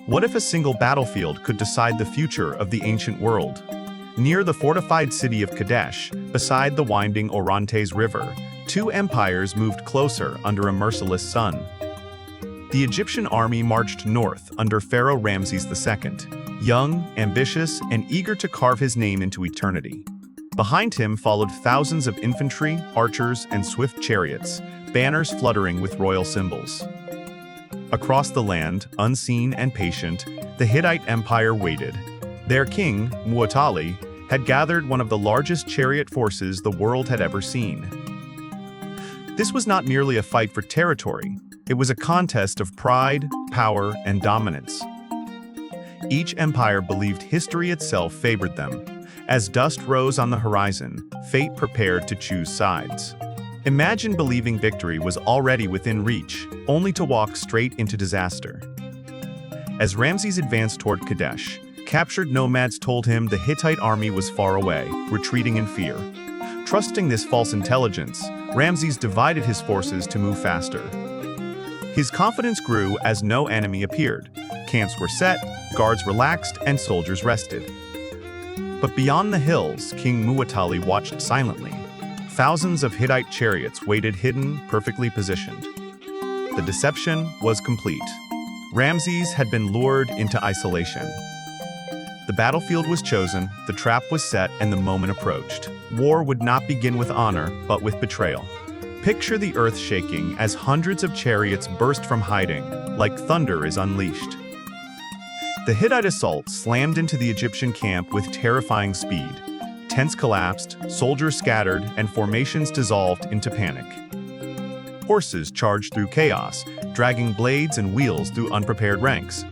What if a single battlefield could decide the future of the ancient world? Near the fortified city of Kadesh, beside the winding Orontes River, two empires moved closer under a merciless sun. The Egyptian army marched north under Pharaoh Ramses II, young, ambitious, and eager to carve his name into eternity. Behind him followed thousands of infantry, archers, and swift chariots, banners fluttering with royal symbols. Across the land, unseen and patient, the Hittite Empire waited. Their king, Muwatalli, had gathered one of the largest chariot forces the world had ever seen. This was not merely a fight for territory, it was a contest of pride, power, and dominance. Each empire believed history itself favored them. As dust rose on the horizon, fate prepared to choose sides. Imagine believing victory was already within reach, only to walk straight into disaster. As Ramses advanced toward Kadesh, captured nomads told him the Hittite army was far away, retreating in fear. Trusting this false intelligence, Ramses divided his forces to move faster. His confidence grew as no enemy appeared. Camps were set, guards relaxed, and soldiers rested. But beyond the hills, King Muwatalli watched silently. Thousands of Hittite chariots waited hidden, perfectly positioned. The deception was complete. Ramses had been lured into isolation. The battlefield was chosen, the trap was set, and the moment approached. War would not begin with honor, but with betrayal. Picture the earth shaking as hundreds of chariots burst from hiding, like thunder is unleashed. The Hittite assault slammed into the Egyptian camp with terrifying speed. Tents collapsed, soldiers scattered, and formations dissolved into panic. Horses charged through chaos, dragging blades and wheels through unprepared ranks.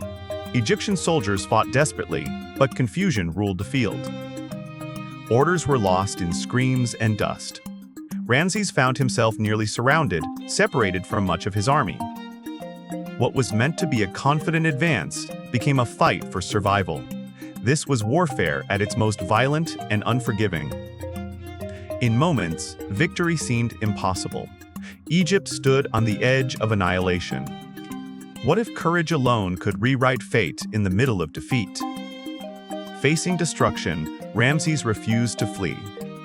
Egyptian soldiers fought desperately, but confusion ruled the field. Orders were lost in screams and dust. Ramses found himself nearly surrounded, separated from much of his army. What was meant to be a confident advance became a fight for survival. This was warfare at its most violent and unforgiving. In moments, victory seemed impossible. Egypt stood on the edge of annihilation. What if courage alone could rewrite fate in the middle of defeat? Facing destruction, Ramses refused to flee.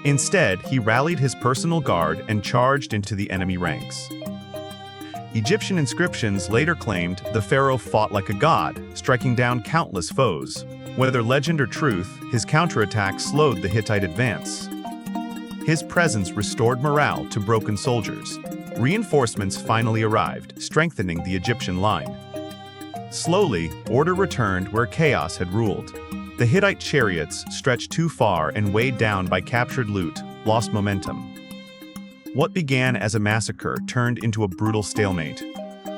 Instead, he rallied his personal guard and charged into the enemy ranks. Egyptian inscriptions later claimed the pharaoh fought like a god, striking down countless foes. Whether legend or truth, his counterattack slowed the Hittite advance. His presence restored morale to broken soldiers. Reinforcements finally arrived, strengthening the Egyptian line. Slowly, order returned where chaos had ruled. The Hittite chariots, stretched too far and weighed down by captured loot, lost momentum. What began as a massacre turned into a brutal stalemate.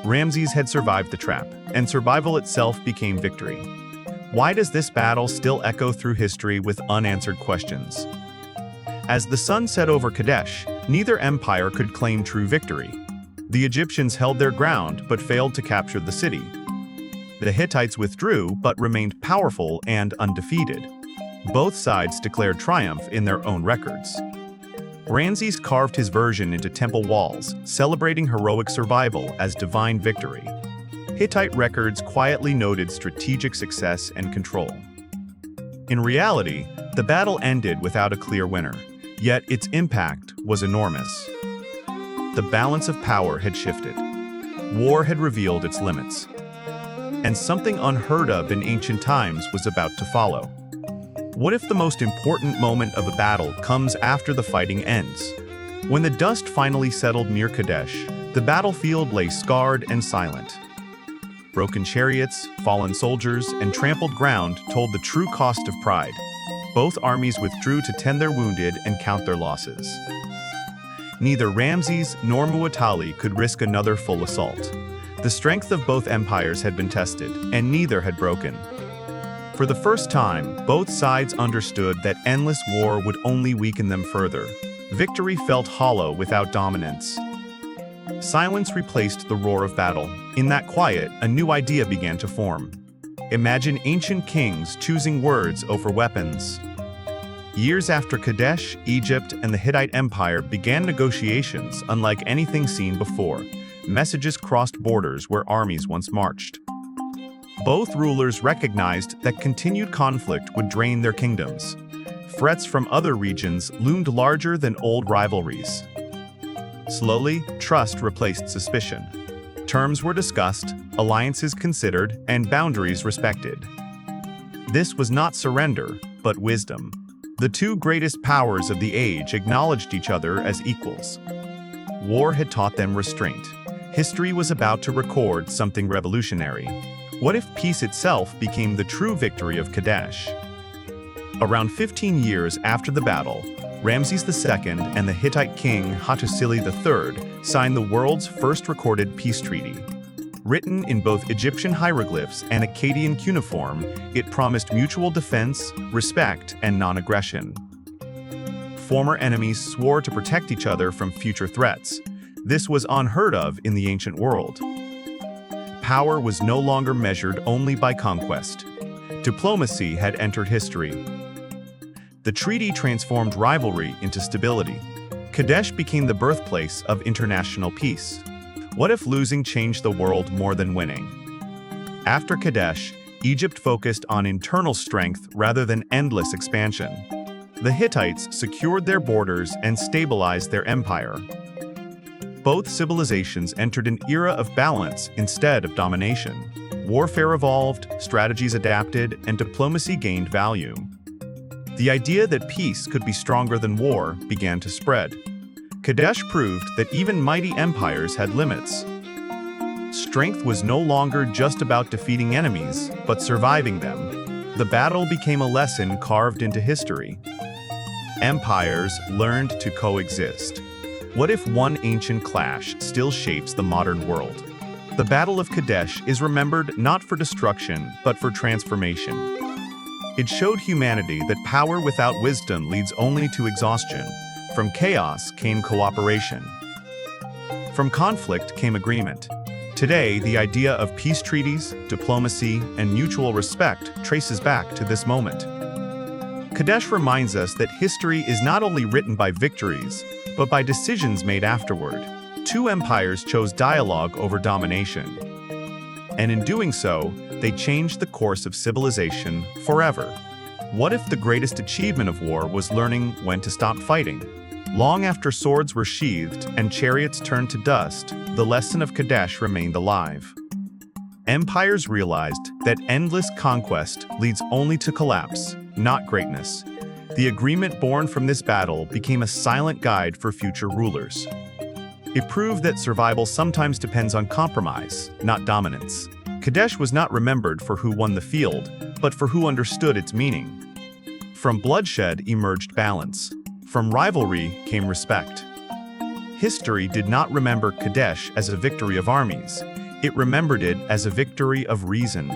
Ramses had survived the trap, and survival itself became victory. Why does this battle still echo through history with unanswered questions? As the sun set over Kadesh, neither empire could claim true victory. The Egyptians held their ground but failed to capture the city. The Hittites withdrew but remained powerful and undefeated. Both sides declared triumph in their own records. Ramses carved his version into temple walls, celebrating heroic survival as divine victory. Hittite records quietly noted strategic success and control. In reality, the battle ended without a clear winner, yet its impact was enormous. The balance of power had shifted. War had revealed its limits. And something unheard of in ancient times was about to follow. What if the most important moment of a battle comes after the fighting ends? When the dust finally settled near Kadesh, the battlefield lay scarred and silent. Broken chariots, fallen soldiers, and trampled ground told the true cost of pride. Both armies withdrew to tend their wounded and count their losses. Neither Ramses nor Muwatalli could risk another full assault. The strength of both empires had been tested, and neither had broken. For the first time, both sides understood that endless war would only weaken them further. Victory felt hollow without dominance. Silence replaced the roar of battle. In that quiet, a new idea began to form. Imagine ancient kings choosing words over weapons. Years after Kadesh, Egypt, and the Hittite Empire began negotiations unlike anything seen before. Messages crossed borders where armies once marched. Both rulers recognized that continued conflict would drain their kingdoms. Threats from other regions loomed larger than old rivalries. Slowly, trust replaced suspicion. Terms were discussed, alliances considered, and boundaries respected. This was not surrender, but wisdom. The two greatest powers of the age acknowledged each other as equals. War had taught them restraint. History was about to record something revolutionary. What if peace itself became the true victory of Kadesh? Around 15 years after the battle, Ramses II and the Hittite king Muwatalli III signed the world's first recorded peace treaty. Written in both Egyptian hieroglyphs and Akkadian cuneiform, it promised mutual defense, respect, and non-aggression. Former enemies swore to protect each other from future threats. This was unheard of in the ancient world. Power was no longer measured only by conquest. Diplomacy had entered history. The treaty transformed rivalry into stability. Kadesh became the birthplace of international peace. What if losing changed the world more than winning? After Kadesh, Egypt focused on internal strength rather than endless expansion. The Hittites secured their borders and stabilized their empire. Both civilizations entered an era of balance instead of domination. Warfare evolved, strategies adapted, and diplomacy gained value. The idea that peace could be stronger than war began to spread. Kadesh proved that even mighty empires had limits. Strength was no longer just about defeating enemies, but surviving them. The battle became a lesson carved into history. Empires learned to coexist. What if one ancient clash still shapes the modern world? The Battle of Kadesh is remembered not for destruction, but for transformation. It showed humanity that power without wisdom leads only to exhaustion. From chaos came cooperation. From conflict came agreement. Today, the idea of peace treaties, diplomacy, and mutual respect traces back to this moment. Kadesh reminds us that history is not only written by victories, but by decisions made afterward. Two empires chose dialogue over domination. And in doing so, they changed the course of civilization forever. What if the greatest achievement of war was learning when to stop fighting? Long after swords were sheathed and chariots turned to dust, the lesson of Kadesh remained alive. Empires realized that endless conquest leads only to collapse, not greatness. The agreement born from this battle became a silent guide for future rulers. It proved that survival sometimes depends on compromise, not dominance. Kadesh was not remembered for who won the field, but for who understood its meaning. From bloodshed emerged balance. From rivalry came respect. History did not remember Kadesh as a victory of armies. It remembered it as a victory of reason.